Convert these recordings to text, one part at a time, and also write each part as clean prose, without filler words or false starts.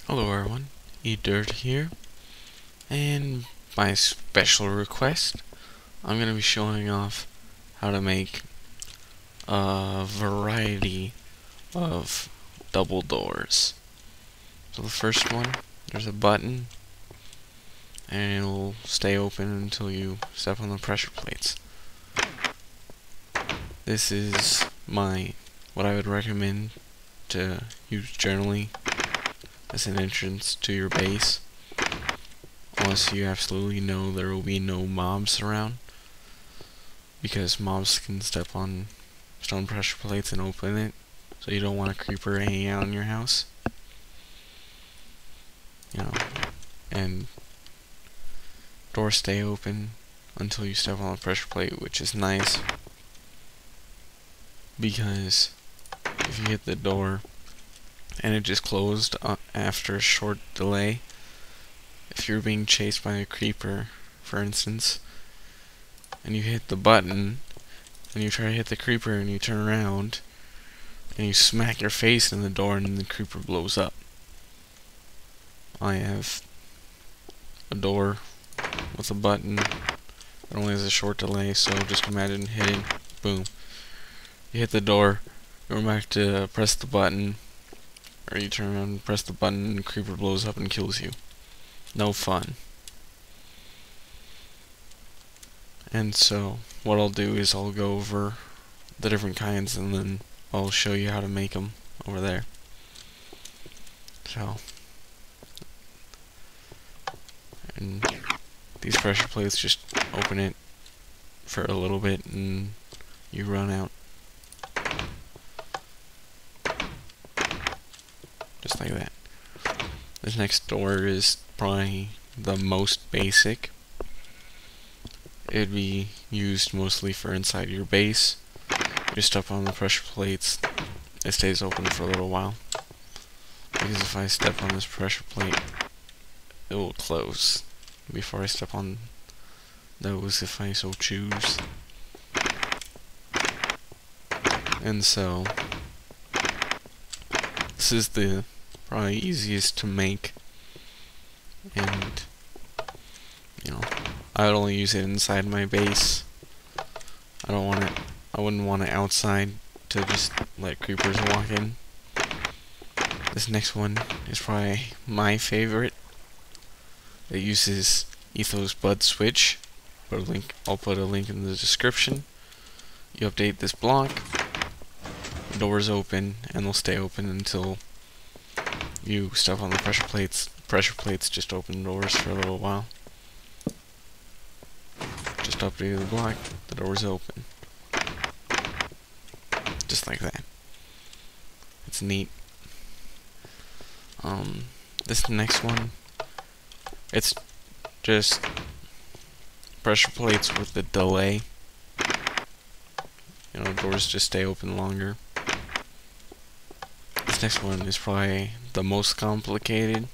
Hello everyone, eDirt here, and by special request, I'm going to be showing off how to make a variety of double doors. So the first one, there's a button, and it'll stay open until you step on the pressure plates. This is what I would recommend to use generally as an entrance to your base, unless you absolutely know there will be no mobs around, because mobs can step on stone pressure plates and open it, so you don't want a creeper hanging out in your house. And doors stay open until you step on the pressure plate, which is nice, because if you hit the door and it just closed after a short delay, if you're being chased by a creeper, for instance, and you hit the button and you try to hit the creeper and you turn around and you smack your face in the door and the creeper blows up. I have a door with a button that only has a short delay, so just imagine hitting, boom, you hit the door, you go back to press the button, or you turn around and press the button and the creeper blows up and kills you. No fun. And so what I'll do is I'll go over the different kinds and then I'll show you how to make them over there. So, and these pressure plates, just open it for a little bit and you run out. Just like that. This next door is probably the most basic. It'd be used mostly for inside your base. You step on the pressure plates, it stays open for a little while. Because if I step on this pressure plate, it will close before I step on those, if I so choose. And so, this is the probably easiest to make, and I would only use it inside my base. I wouldn't want it outside to just let creepers walk in. This next one is probably my favorite. It uses Ethos Bud Switch. I'll put a link in the description. You update this block, the doors open, and they'll stay open until you step on the pressure plates. Pressure plates just open doors for a little while. Just update the block, the doors open. Just like that. It's neat. This next one, it's just pressure plates with the delay. Doors just stay open longer. This next one is probably the most complicated.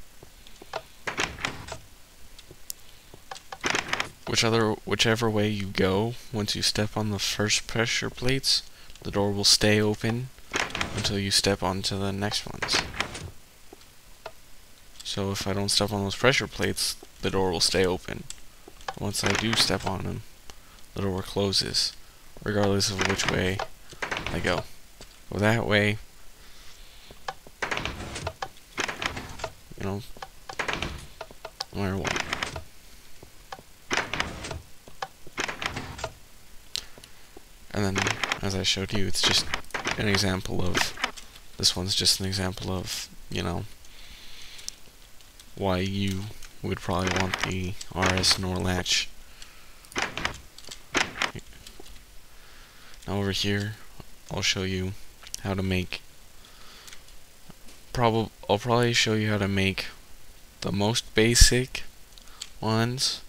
Whichever way you go, once you step on the first pressure plates, the door will stay open until you step onto the next ones. So if I don't step on those pressure plates, the door will stay open. Once I do step on them, the door closes, regardless of which way I go. Go that way, no matter what. And then, as I showed you, it's just an example of, this one's just an example of, why you would probably want the RS NOR latch. Now over here, I'll show you how to make, I'll probably show you how to make the most basic ones,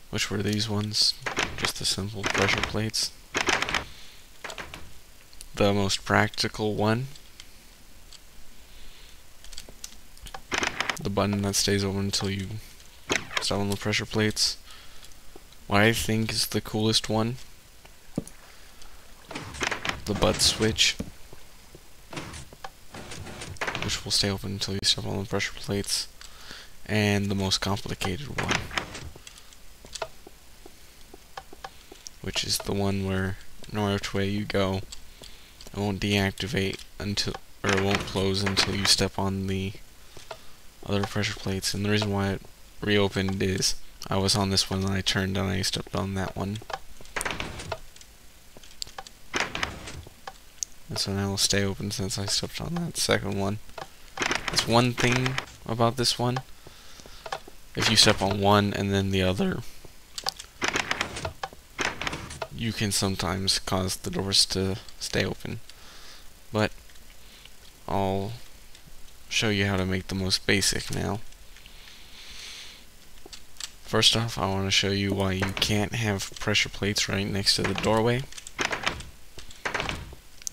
which were these ones, just the simple pressure plates. The most practical one, the button that stays open until you step on the pressure plates. What I think is the coolest one, the bud switch, which will stay open until you step on the pressure plates, and the most complicated one, which is the one where no matter which way you go, it won't deactivate until, or it won't close until you step on the other pressure plates. And the reason why it reopened is I was on this one and I turned and I stepped on that one. And so now it'll stay open since I stepped on that second one. That's one thing about this one. If you step on one and then the other, you can sometimes cause the doors to stay open. But I'll show you how to make the most basic now. First off, I want to show you why you can't have pressure plates right next to the doorway.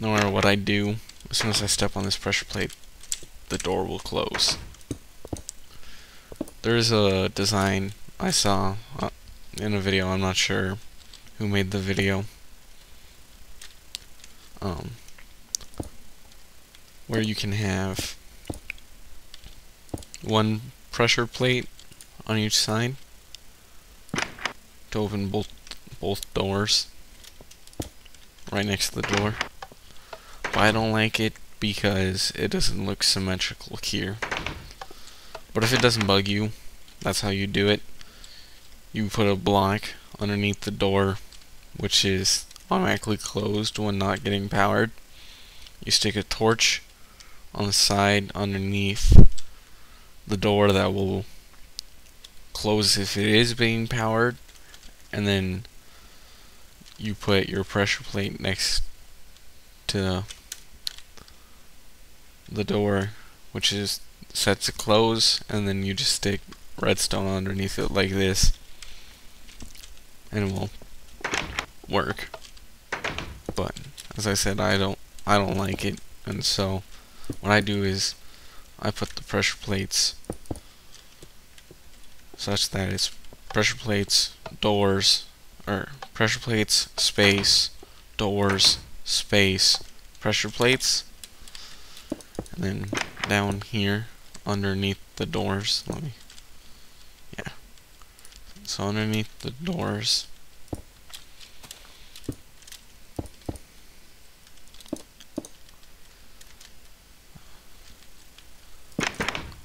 No matter what I do, as soon as I step on this pressure plate, the door will close. There's a design I saw in a video, I'm not sure who made the video, where you can have one pressure plate on each side to open both doors right next to the door. But I don't like it because it doesn't look symmetrical here. But if it doesn't bug you, that's how you do it. You put a block underneath the door, which is automatically closed when not getting powered. You stick a torch on the side underneath the door that will close if it is being powered, and then you put your pressure plate next to the door, which is set to close, and then you just stick redstone underneath it like this, and it will work. But as I said, I don't like it, and so what I do is I put the pressure plates such that it's pressure plates, doors, or pressure plates, space, doors, space, pressure plates, and then down here underneath the doors, so underneath the doors,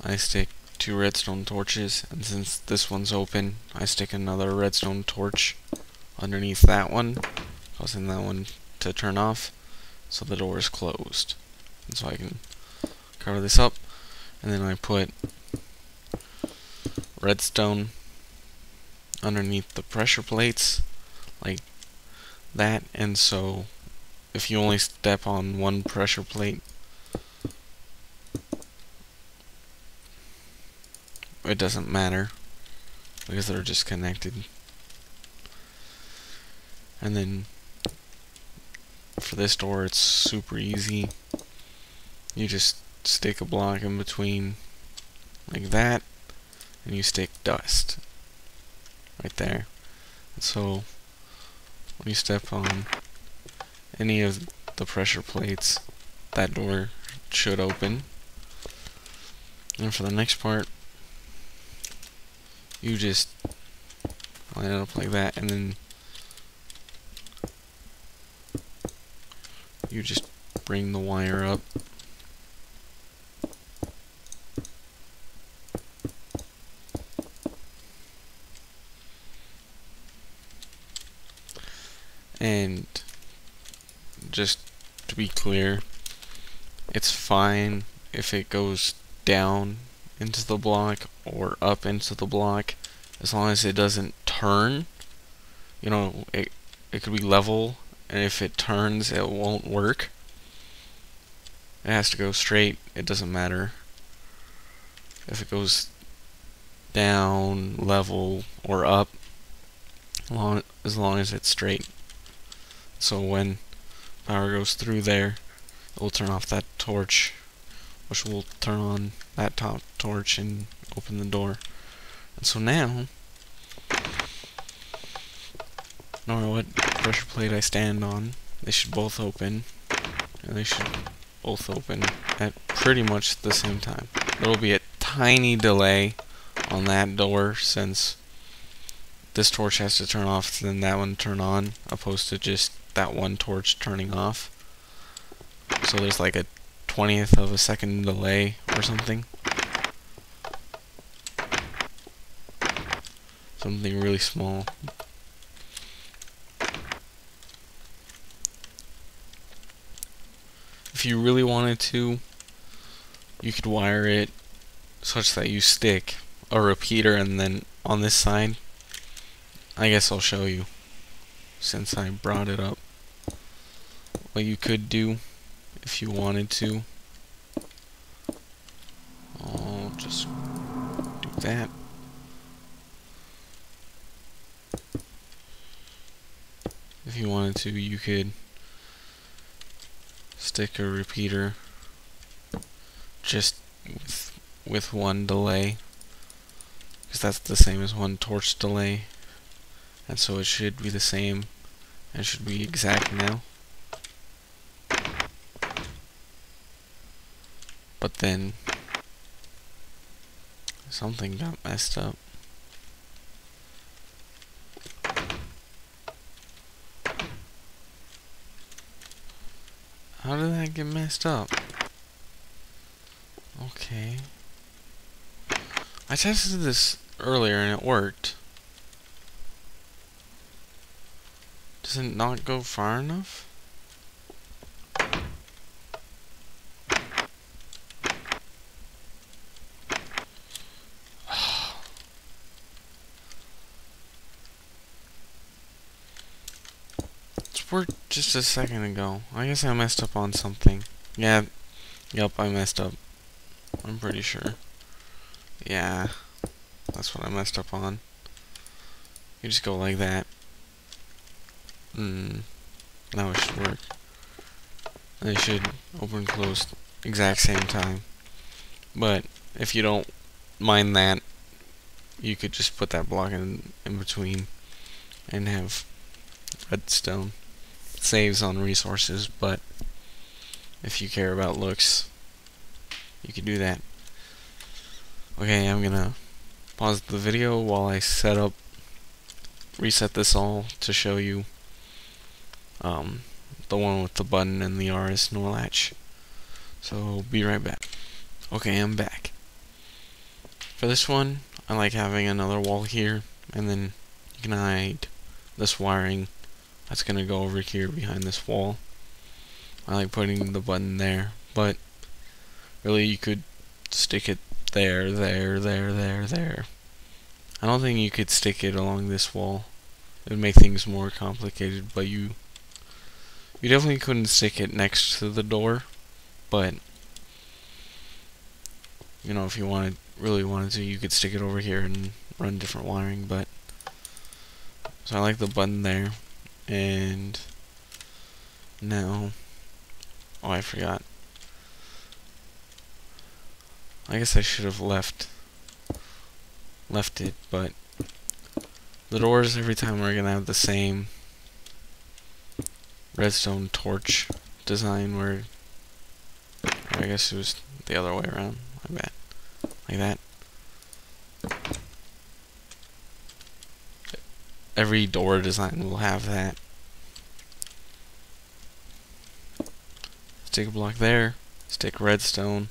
I stick 2 redstone torches, and since this one's open, I stick another redstone torch underneath that one, causing that one to turn off, so the door is closed. And so I can cover this up, and then I put redstone underneath the pressure plates, like that, and so if you only step on one pressure plate, it doesn't matter, because they're just connected. And then for this door, it's super easy. You just stick a block in between like that, and you stick dust right there. And so when you step on any of the pressure plates, that door should open. And for the next part, you just line it up like that, and then you just bring the wire up. And just to be clear, it's fine if it goes down into the block or up into the block, as long as it doesn't turn. You know, it could be level, and if it turns, it won't work. It has to go straight. It doesn't matter if it goes down, level, or up, as long as it's straight. So when power goes through there, it will turn off that torch, which will turn on that top torch and open the door. And so now, no matter what pressure plate I stand on, they should both open, and they should both open at pretty much the same time. There will be a tiny delay on that door since this torch has to turn off, then that one turn on, opposed to just that one torch turning off. So there's like a 20th of a second delay or something. Something really small. If you really wanted to, you could wire it such that you stick a repeater, and then on this side, I guess I'll show you since I brought it up what you could do if you wanted to. I'll just do that. If you wanted to, you could stick a repeater just with one delay, because that's the same as one torch delay, and so it should be the same and should be exact now. But then something got messed up. How did that get messed up? Okay. I tested this earlier and it worked. Does it not go far enough? It's worked just a second ago. I guess I messed up on something. Yeah, yep, I messed up. I'm pretty sure. Yeah, that's what I messed up on. You just go like that. Now it should work. And it should open and close exact same time. But if you don't mind that, you could just put that block in between and have redstone. It saves on resources, but if you care about looks, you could do that. Okay, I'm gonna pause the video while I reset this all to show you the one with the button and the RS NOR latch. So be right back. Okay, I'm back. For this one, I like having another wall here, and then you can hide this wiring that's gonna go over here behind this wall. I like putting the button there, but really you could stick it there. I don't think you could stick it along this wall. It would make things more complicated, but you definitely couldn't stick it next to the door. But you know, if you really wanted to, you could stick it over here and run different wiring. But so I like the button there. And now, oh, I forgot. I guess I should have left it, but the doors every time are gonna have the same redstone torch design, where I guess it was the other way around. I bet, like that. Every door design will have that. Stick a block there, stick redstone,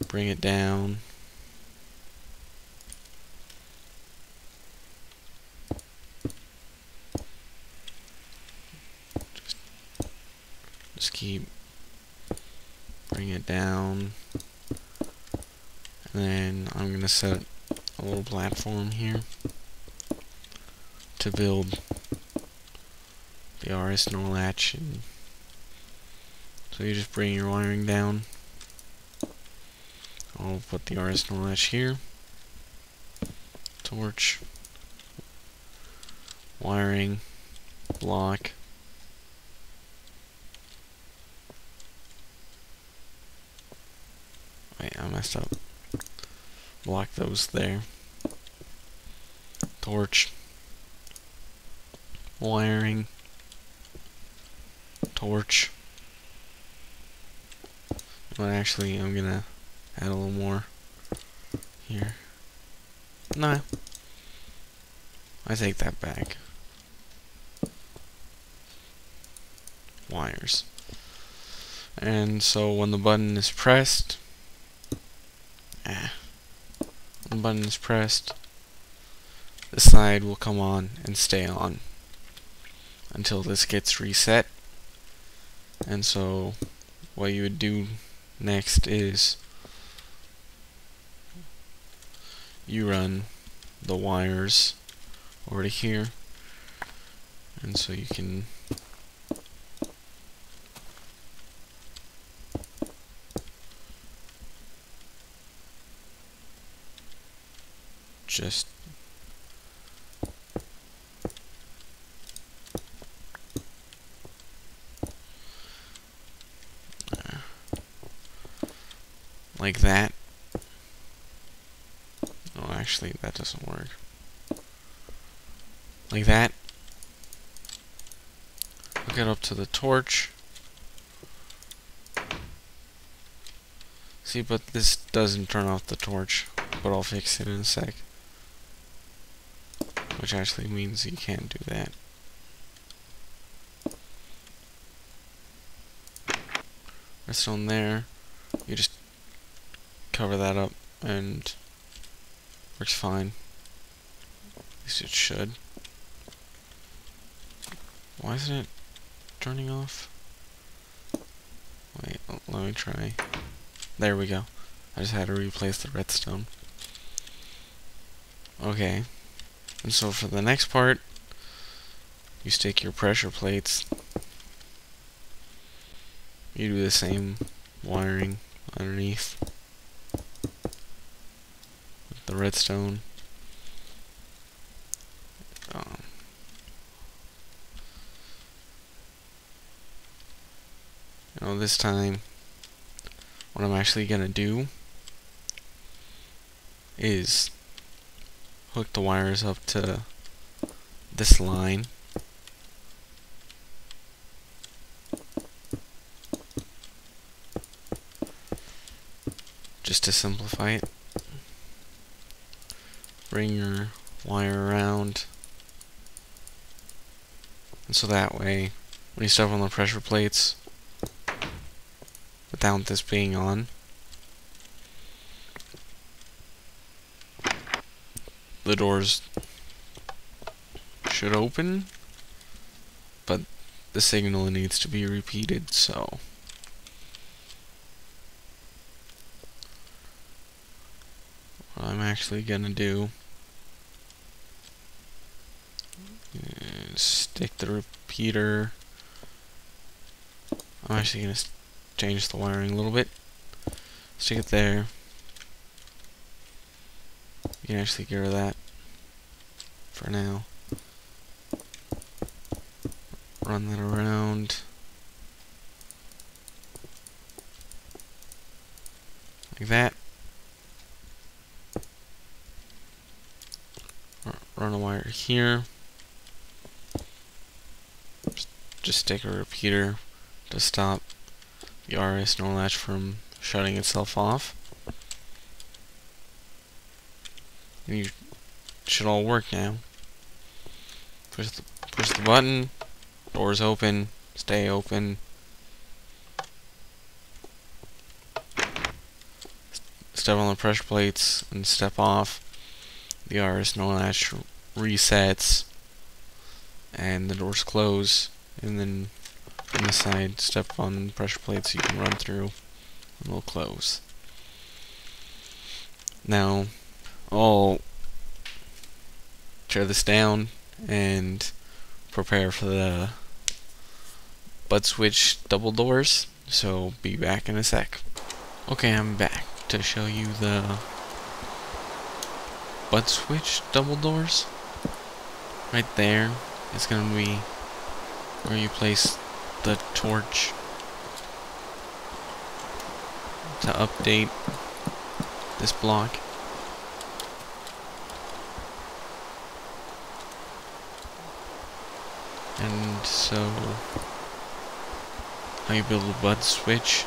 bring it down. Just keep bring it down, and then I'm gonna set a little platform here to build the RS NOR latch. And so you just bring your wiring down. I'll put the RS NOR latch here. Torch, wiring, block. Wait, I messed up. Block those there. Torch, wiring, torch. Well, actually, I'm gonna add a little more here. No, I take that back. Wires. And so when the button is pressed, when the button is pressed, the slide will come on and stay on until this gets reset. And so what you would do next is you run the wires over to here, and so you can just like that. Oh, actually, that doesn't work. Like that. Hook it up to the torch. See, but this doesn't turn off the torch, but I'll fix it in a sec. Which actually means you can't do that. Redstone there. You just cover that up and works fine. At least it should. Why isn't it turning off? Wait, let me try. There we go. I just had to replace the redstone. Okay. And so for the next part, you stick your pressure plates. You do the same wiring underneath with the redstone. This time, what I'm actually gonna do is hook the wires up to this line. Just to simplify it. Bring your wire around. And so that way, when you step on the pressure plates, without this being on, the doors should open, but the signal needs to be repeated, so what I'm actually gonna do is stick the repeater. I'm actually gonna change the wiring a little bit. Stick it there. You can actually get rid of that for now. Run that around like that. Run a wire here. Just stick a repeater to stop the RS NOR latch from shutting itself off. And you should all work now. Push the button, doors open, stay open. Step on the pressure plates and step off. The RS NOR latch resets and the doors close, and then from the side, step on pressure plates you can run through and they'll close. Now I'll tear this down and prepare for the bud switch double doors, so be back in a sec. Okay, I'm back to show you the bud switch double doors. Right there is going to be where you place the torch to update this block. And so how you build a bud switch.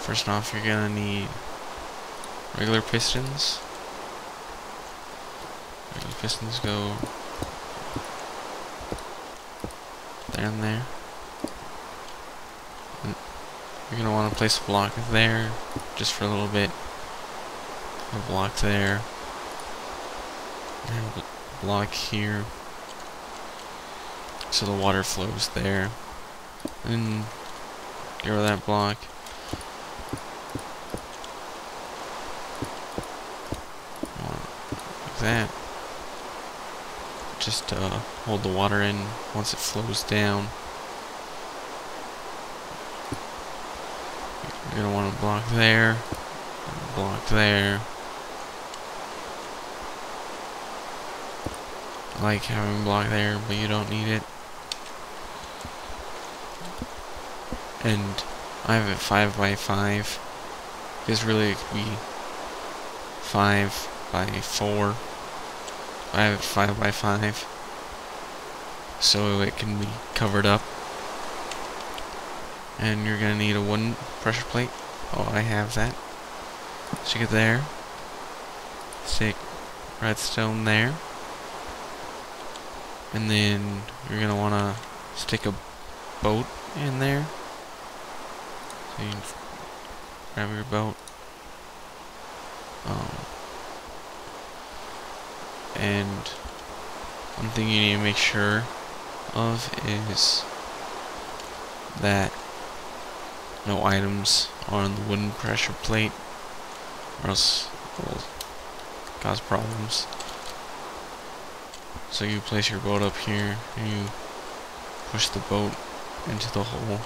First off, you're gonna need regular pistons. Regular pistons go there and there. And you're gonna want to place a block there, just for a little bit. A block there. And a block here, so the water flows there. And get rid of that block. Like that. Just to hold the water in once it flows down. You're gonna want a block there, a block there. I like having a block there, but you don't need it. And I have it 5 by 5. Because really it could be 5 by 4. I have it 5 by 5. So it can be covered up. And you're gonna need a wooden pressure plate. Oh, I have that. Stick it there. Stick redstone there. And then you're gonna wanna stick a boat in there. So you can grab your boat. And one thing you need to make sure of is that no items are on the wooden pressure plate, or else it will cause problems. So you place your boat up here, and you push the boat into the hole.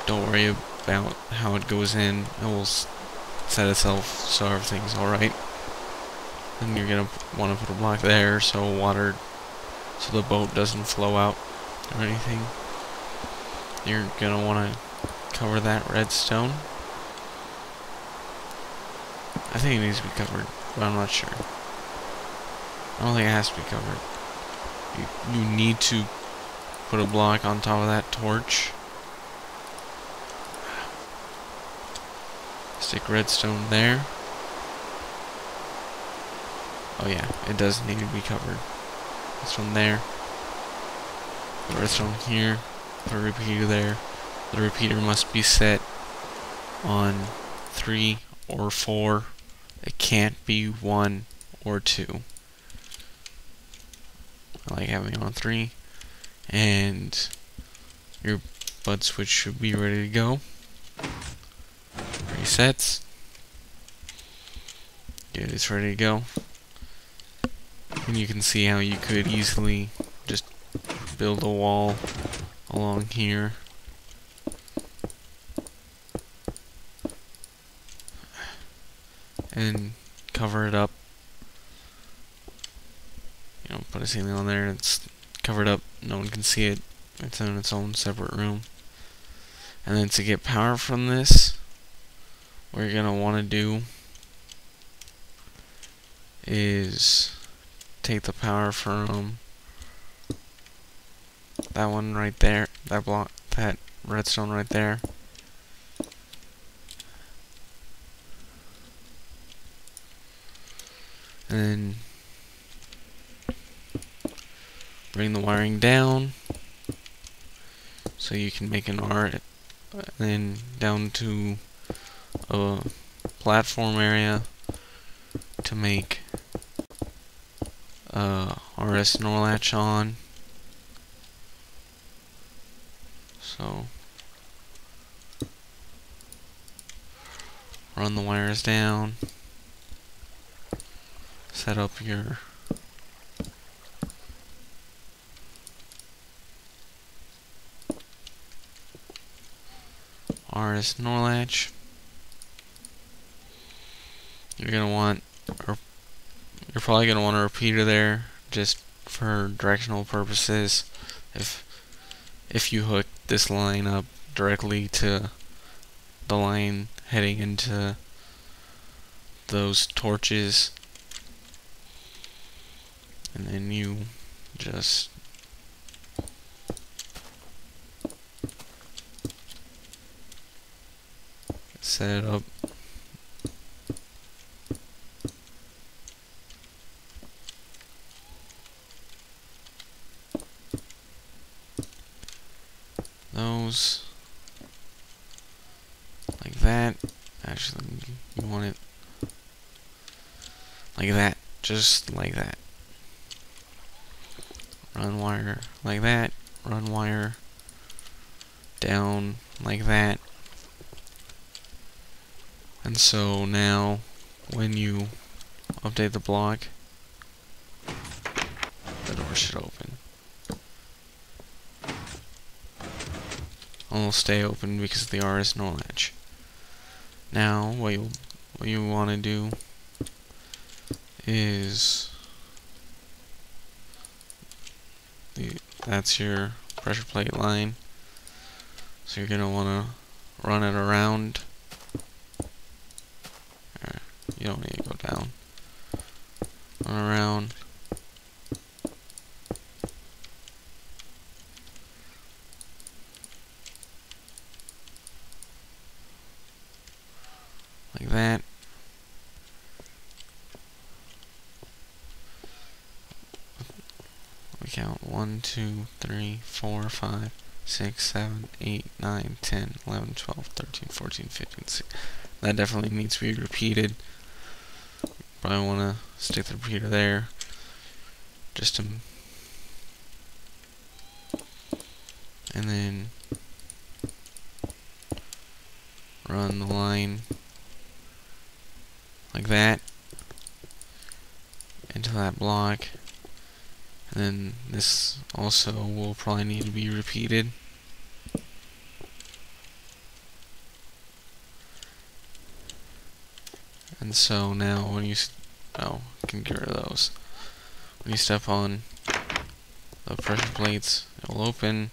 Don't worry about how it goes in. It will set itself so everything's alright. And you're gonna want to put a block there so the boat doesn't flow out or anything. You're gonna want to cover that redstone. I think it needs to be covered, but I'm not sure. I don't think it has to be covered. You need to put a block on top of that torch. Stick redstone there. Oh yeah, it does need to be covered. Redstone there. Put redstone here. Put a repeater there. The repeater must be set on 3 or 4. It can't be 1 or 2. I like having it on 3. And your bud switch should be ready to go. Resets. Good, it's ready to go. And you can see how you could easily just build a wall along here. And cover it up. You know, put a ceiling on there, it's covered up, no one can see it. It's in its own separate room. And then to get power from this, what you're gonna want to do is take the power from that one right there, that block, that redstone right there. And then bring the wiring down so you can make an arc, and then down to a platform area to make RS NOR latch on. So run the wires down, set up your RS NOR latch. You're gonna want, or you're probably gonna want a repeater there just for directional purposes. If you hook this line up directly to the line heading into those torches, and then you just set it up. Those like that. Actually, you want it like that, just like that. Run wire like that, run wire down like that. And so now when you update the block, the door should open. And it'll stay open because of the RS no latch. Now what you want to do is that's your pressure plate line. So you're gonna want to run it around. You don't need to go down. Run around. Like that. We count 1, 2, 3, 4, 5, 6, 7, 8, 9, 10, 11, 12, 13, 14, 15, 16. That definitely needs to be repeated. Probably want to stick the repeater there. Just to... And then... run the line like that into that block. And then this also will probably need to be repeated. And so now when you can get rid of those. When you step on the pressure plates, it will open.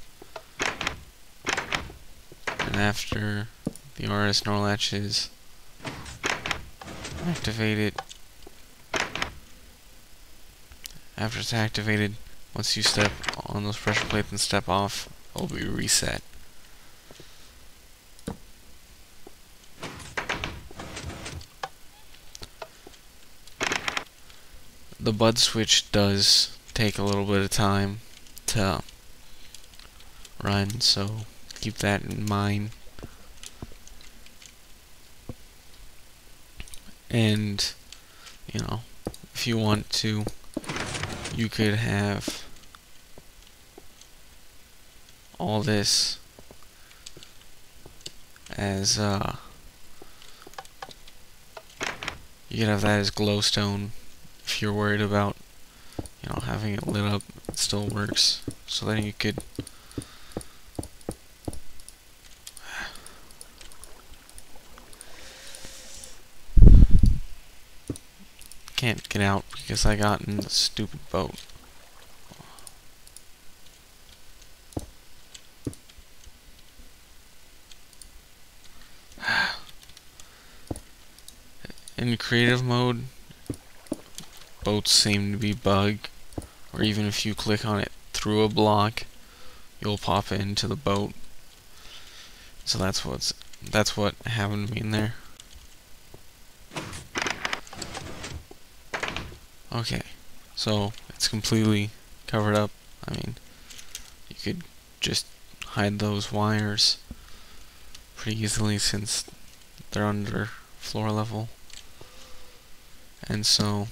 And after the RS NOR latch is activated, after it's activated, once you step on those pressure plates and step off, it will be reset. The bud switch does take a little bit of time to run, so keep that in mind. And, you know, if you want to, you could have all this as, you could have that as glowstone if you're worried about, you know, having it lit up. It still works. So then you could can't get out because I got in the stupid boat. In creative mode, boats seem to be bugged, or even if you click on it through a block, you'll pop into the boat. So that's what happened to me in there. Okay, so it's completely covered up. I mean, you could just hide those wires pretty easily since they're under floor level. And so,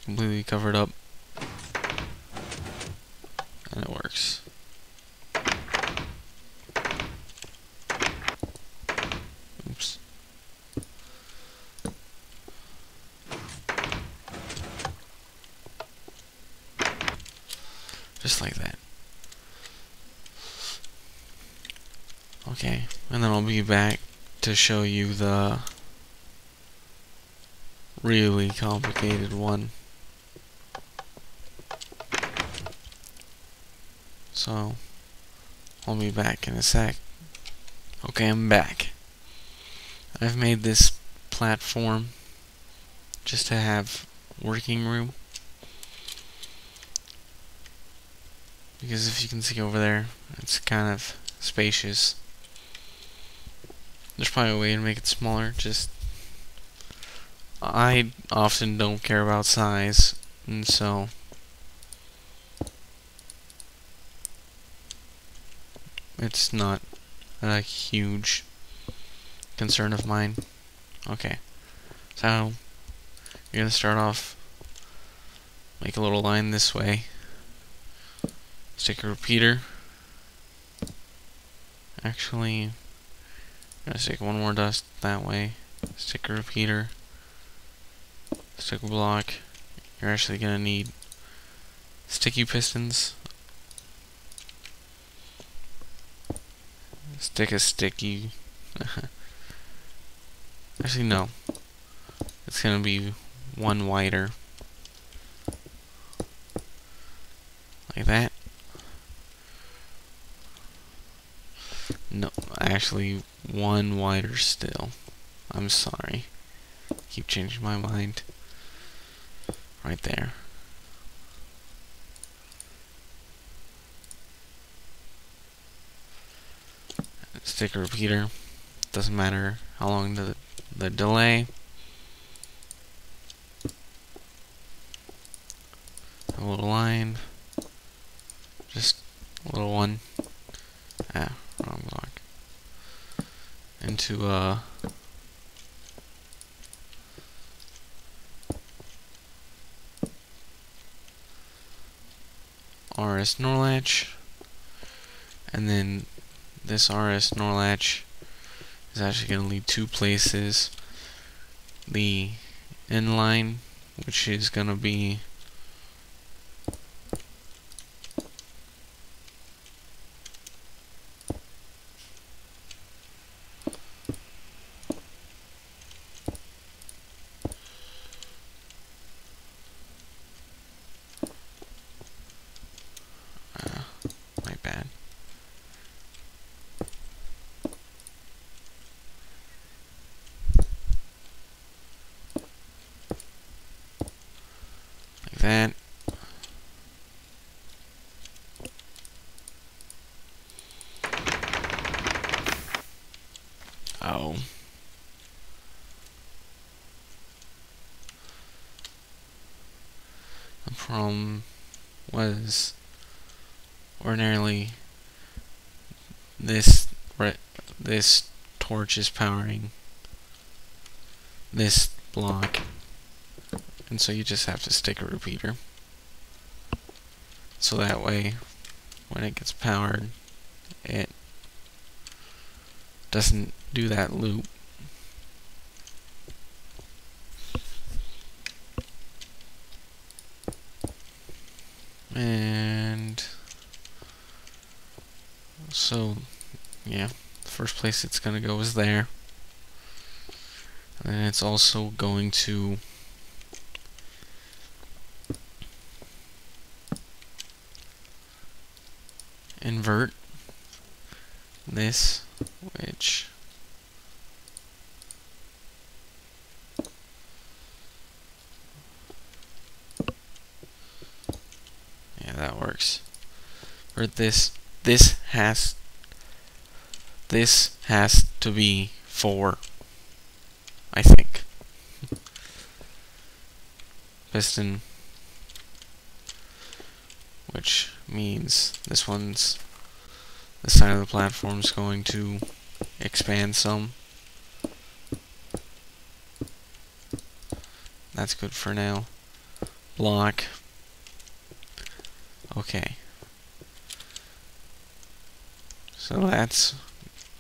completely covered up, and it works. Oops. Just like that. Okay, and then I'll be back to show you the really complicated one. So, I'll be back in a sec. Okay, I'm back. I've made this platform just to have working room. because if you can see over there, it's kind of spacious. There's probably a way to make it smaller, just I often don't care about size, and so it's not a huge concern of mine. Okay, so you're gonna start off, make a little line this way, stick a repeater. Actually, I'm gonna stick one more dust that way, stick a repeater, stick a block. You're actually gonna need sticky pistons, stick a sticky, actually no, it's gonna be one wider, like that. No, actually one wider still. I'm sorry, keep changing my mind. Right there. Stick a repeater, doesn't matter how long the delay. A little line, just a little one. Wrong block. Into RS NOR latch, and then this RS NOR latch is actually going to lead two places. The inline, which is going to be my bad. Like that. Oh. The problem was ordinarily this torch is powering this block, and so you just have to stick a repeater, so that way when it gets powered it doesn't do that loop. And so yeah, the first place it's gonna go is there, and it's also going to invert this, which yeah, that works. Or this has to be 4, I think. Piston, which means this side of the platform is going to expand some. That's good for now. Block. Okay. So that's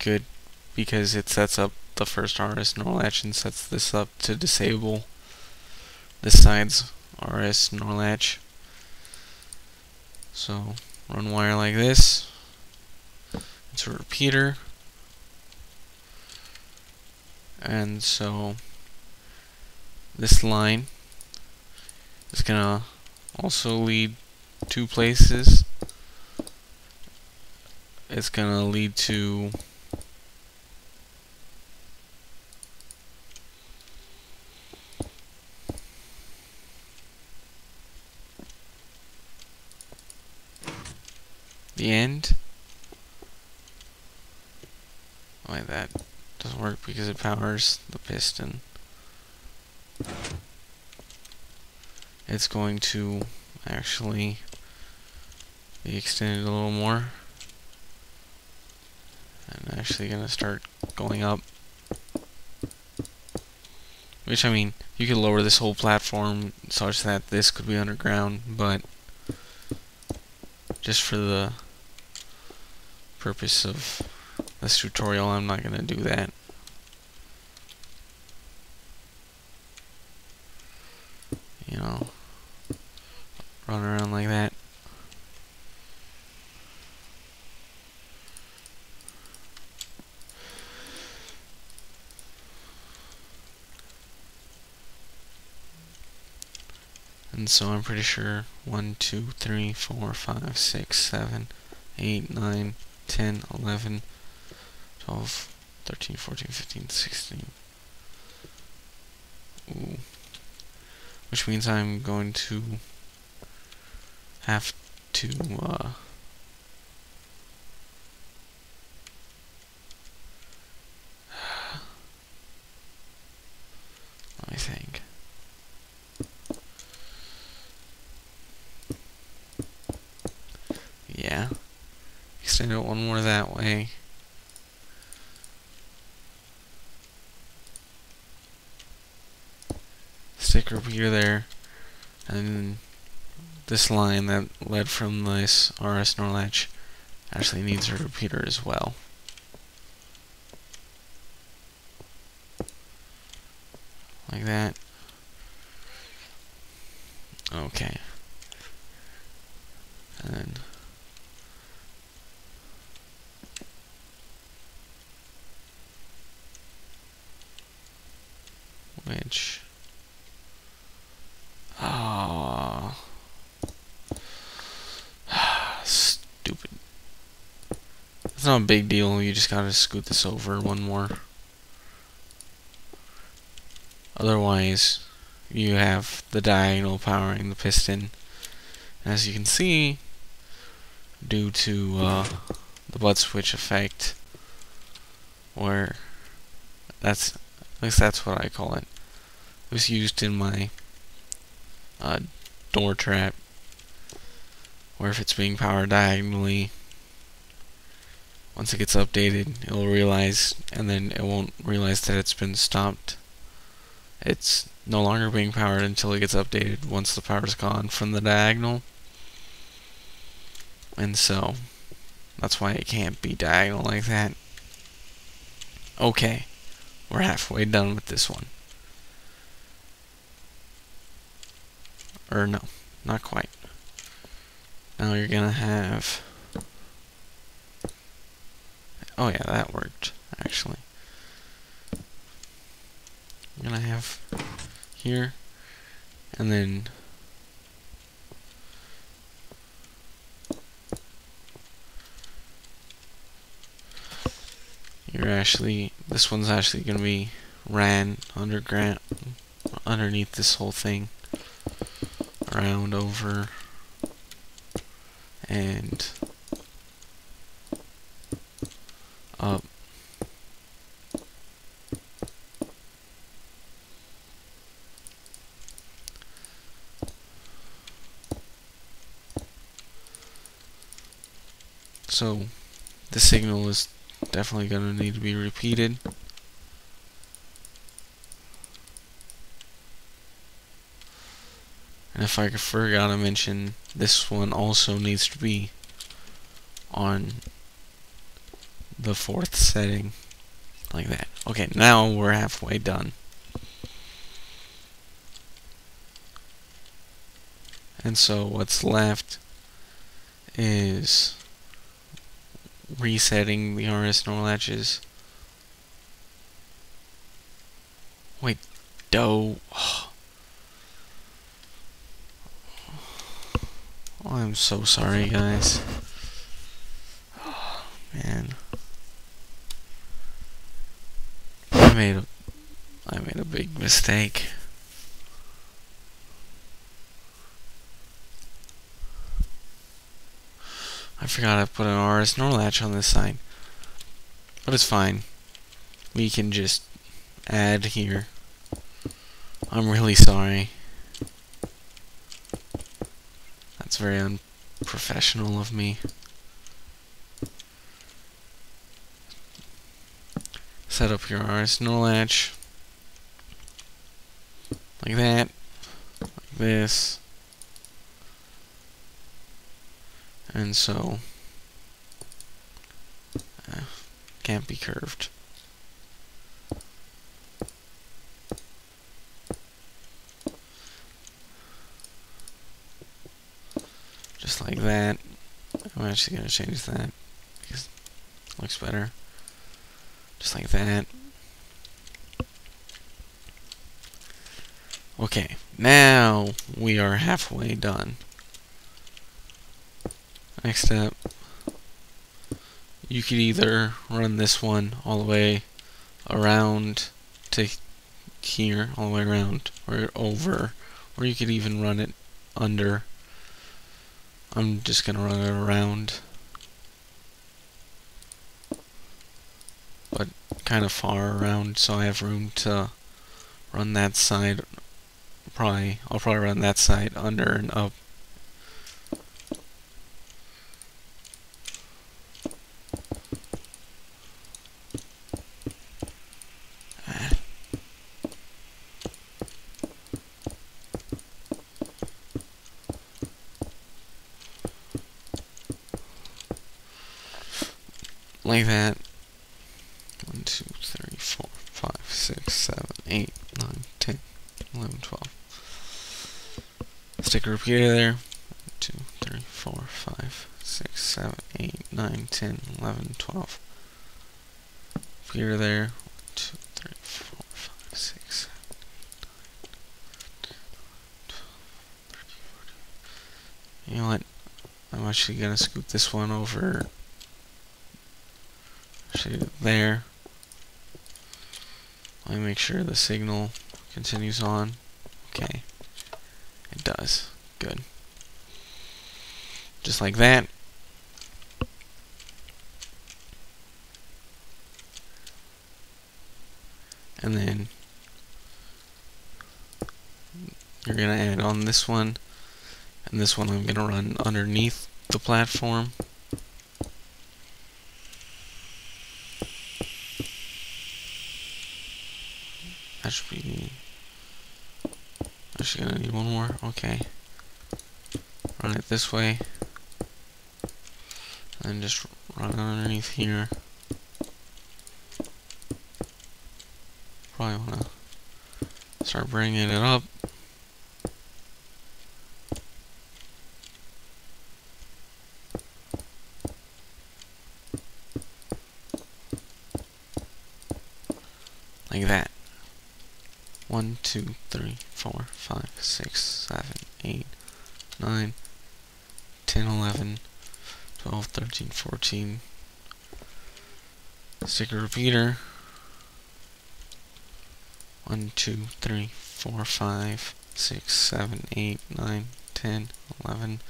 good because it sets up the first RS NOR latch and sets this up to disable this side's RS NOR latch. So run wire like this. It's a repeater. And so this line is gonna also lead 2 places. It's gonna lead to Why that doesn't work because it powers the piston. It's going to actually be extended a little more. And actually gonna start going up. Which, I mean, you could lower this whole platform such that this could be underground, but just for the purpose of this tutorial, I'm not gonna do that. You know, run around like that. And so I'm pretty sure 1, 2, 3, 4, 5, 6, 7, 8, 9, 10, 11, 12, 13, 14, 15, 16. Ooh. Which means I'm going to have to, let me think. Yeah. Extend it one more that way. Stick a repeater there. And this line that led from this RS NOR latch actually needs a repeater as well. Like that. Okay. And then which stupid. It's not a big deal, you just gotta scoot this over one more. Otherwise, you have the diagonal powering the piston. And as you can see, due to the butt switch effect, where at least that's what I call it. It was used in my door trap, where if it's being powered diagonally, once it gets updated, it'll realize, and then it won't realize that it's been stopped. It's no longer being powered until it gets updated once the power's gone from the diagonal. And so, that's why it can't be diagonal like that. Okay, we're halfway done with this one. Or no, not quite. Now you're gonna have... Oh yeah, that worked, actually. You're gonna have here, and then this one's actually gonna be ran underneath this whole thing, around, over, and up. So the signal is definitely going to need to be repeated. And if I forgot to mention, this one also needs to be on the 4th setting, like that. Okay, now we're halfway done. And so what's left is resetting the RS NOR latches. Wait, oh, I'm so sorry, guys. Oh, man, I made a big mistake. I forgot I put an RS NOR latch on this side, but it's fine. we can just add here. I'm really sorry. That's very unprofessional of me. Set up your arsenal latch. Like that. Like this. And so can't be curved. Just like that. I'm actually gonna change that because it looks better. Just like that. Okay, now we are halfway done. Next step, you could either run this one all the way around to here, all the way around, or over, or you could even run it under. I'm just gonna run it around, but kind of far around, so I have room to run that side. I'll probably run that side under and up. Like that. 1, 2, 3, 4, 5, 6, 7, 8, 9, 10, 11, 12. Stick a repeater there. 1, 2, 3, 4, 5, 6, 7, 8, 9, 10, 11, 12. Repeater there. 1, 2, 3, 4, 5, 6, 7, 8, 9, 10, 11, 12, 13, 14. You know what? I'm actually gonna scoop this one over. There. Let me make sure the signal continues on. Okay. It does. Good. Just like that. And then you're going to add on this one. And this one I'm going to run underneath the platform. That should be... Actually gonna need one more. Okay. Run it this way. And just run it underneath here. Probably wanna start bringing it up. Like that. 1, 2, 3, 4, 5, 6, 7, 8, 9, 10, 11, 12, 13, 14. Stick a repeater. 1, 2, 3, 4, 5, 6, 7, 8, 9, 10, 11,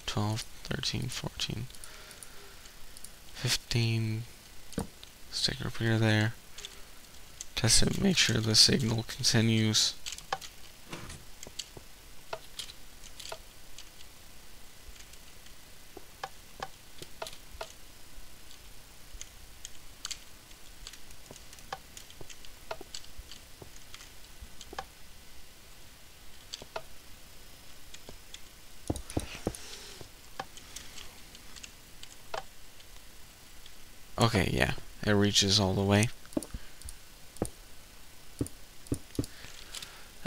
12, 13, 14, 15. Stick a repeater there. Test it, make sure the signal continues. Okay, yeah, it reaches all the way.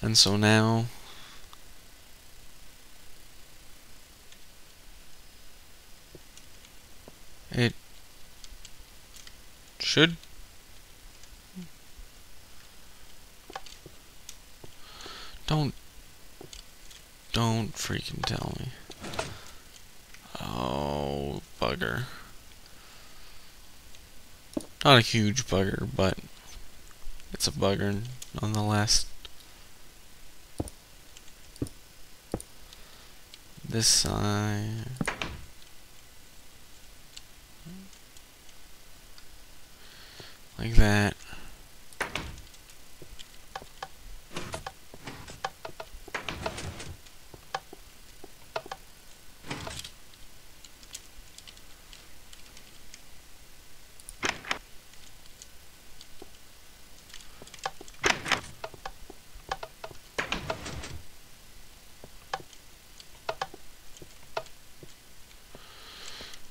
And so now it should don't freaking tell me. Oh, bugger. Not a huge bugger, but it's a bugger nonetheless. This side. Like that.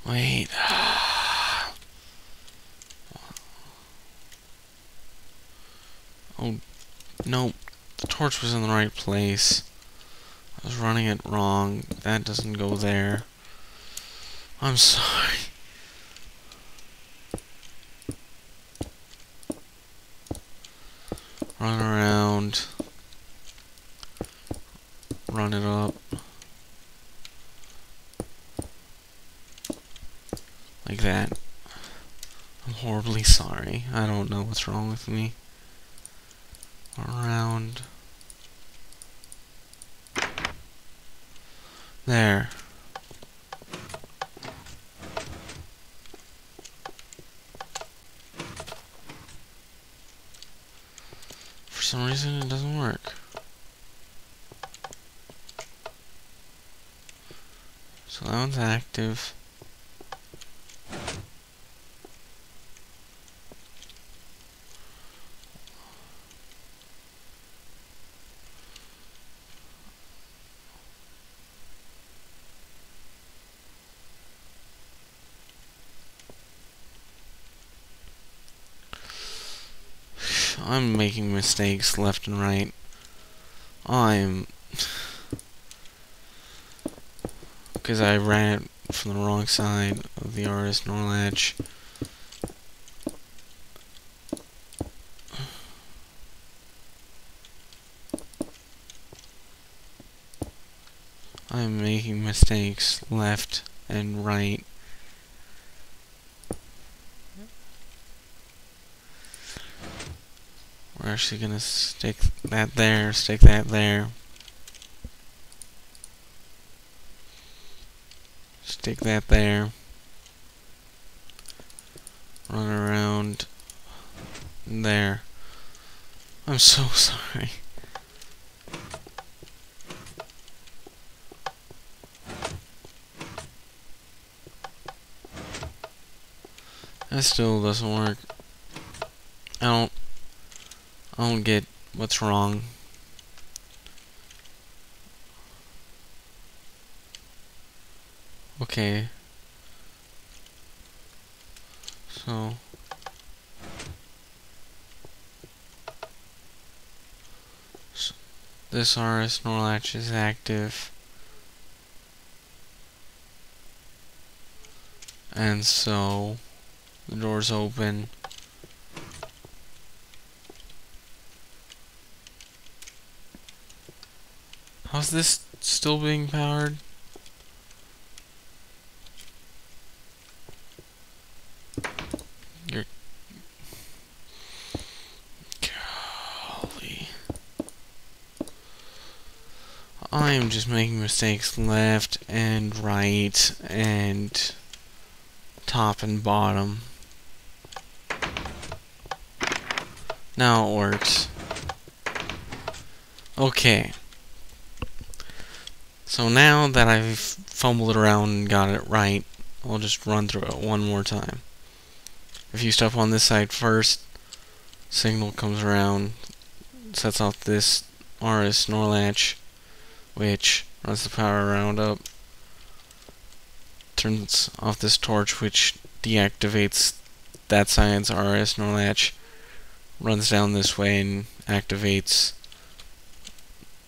Wait. Oh, no. The torch was in the right place. I was running it wrong. That doesn't go there. I'm sorry. Run around. Run it up. Like that. I'm horribly sorry. I don't know what's wrong with me. Around. There. For some reason it doesn't work. So that one's active. I'm making mistakes left and right. Because I ran it from the wrong side of the RS Norlatch. I'm making mistakes left and right. We're actually gonna stick that there, stick that there. Stick that there. Run around there. I'm so sorry. That still doesn't work. I don't get what's wrong. Okay. So this RS Norlatch is active. And so the door's open. How's this still being powered? Golly. I am just making mistakes left and right and top and bottom. Now it works. Okay. So now that I've fumbled around and got it right, I'll just run through it one more time. If you step on this side first, signal comes around, sets off this RS Norlatch, which runs the power round up, turns off this torch, which deactivates that side's RS Norlatch, runs down this way and activates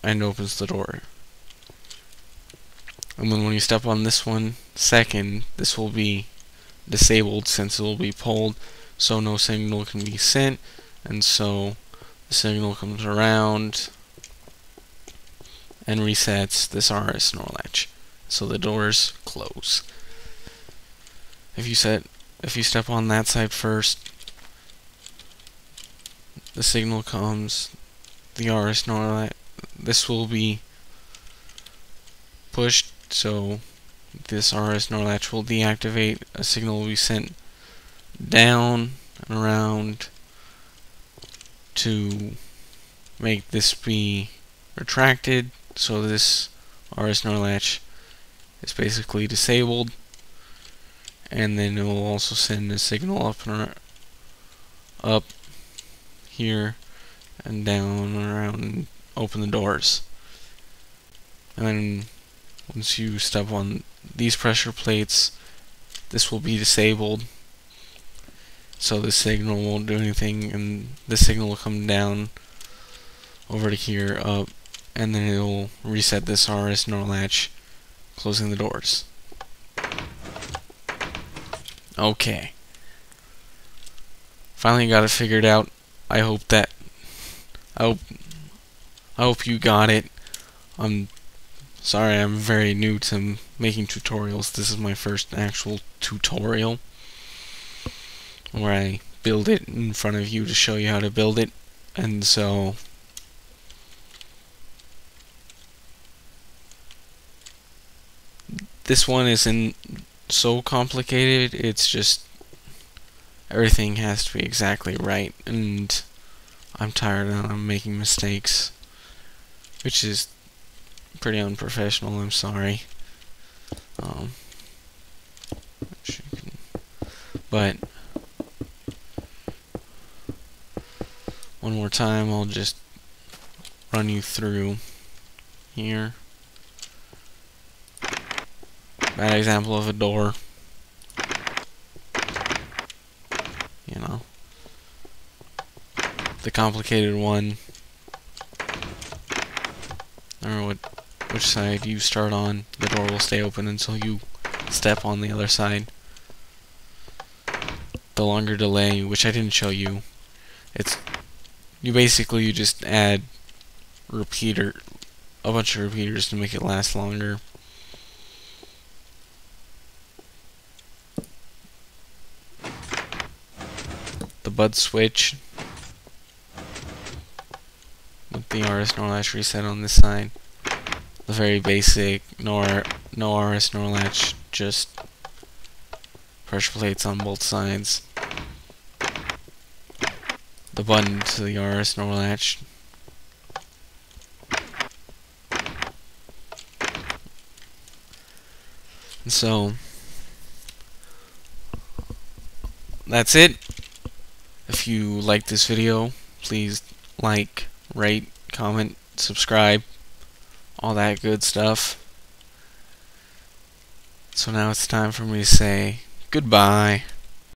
and opens the door. And then when you step on this one second, this will be disabled since it will be pulled, so no signal can be sent, and so the signal comes around and resets this RS Norlatch. So the doors close. If you step on that side first, the signal comes, the RS Norlatch, this will be pushed, so this RS Norlatch will deactivate, a signal will be sent down and around to make this be retracted, so this RS Norlatch is basically disabled, and then it will also send a signal up and up here and down and around and open the doors. And then once you step on these pressure plates, this will be disabled, so the signal won't do anything, and the signal will come down over to here, up, and then it'll reset this RS NOR latch, closing the doors. Okay. Finally got it figured out. I hope you got it. I'm sorry, I'm very new to making tutorials. This is my first actual tutorial where I build it in front of you to show you how to build it. And so this one isn't so complicated. It's just everything has to be exactly right, and I'm tired of making mistakes, which is pretty unprofessional. I'm sorry. But one more time, I'll just run you through here. Bad example of a door. You know, the complicated one. I don't know which side you start on. The door will stay open until you step on the other side. The longer delay, which I didn't show you, you just add a bunch of repeaters to make it last longer. The bud switch with the RS NOR latch reset on this side. The very basic no RS NOR latch, just pressure plates on both sides. The button to the RS NOR latch. And so that's it. If you like this video, please like, rate, comment, subscribe, all that good stuff. So now it's time for me to say goodbye.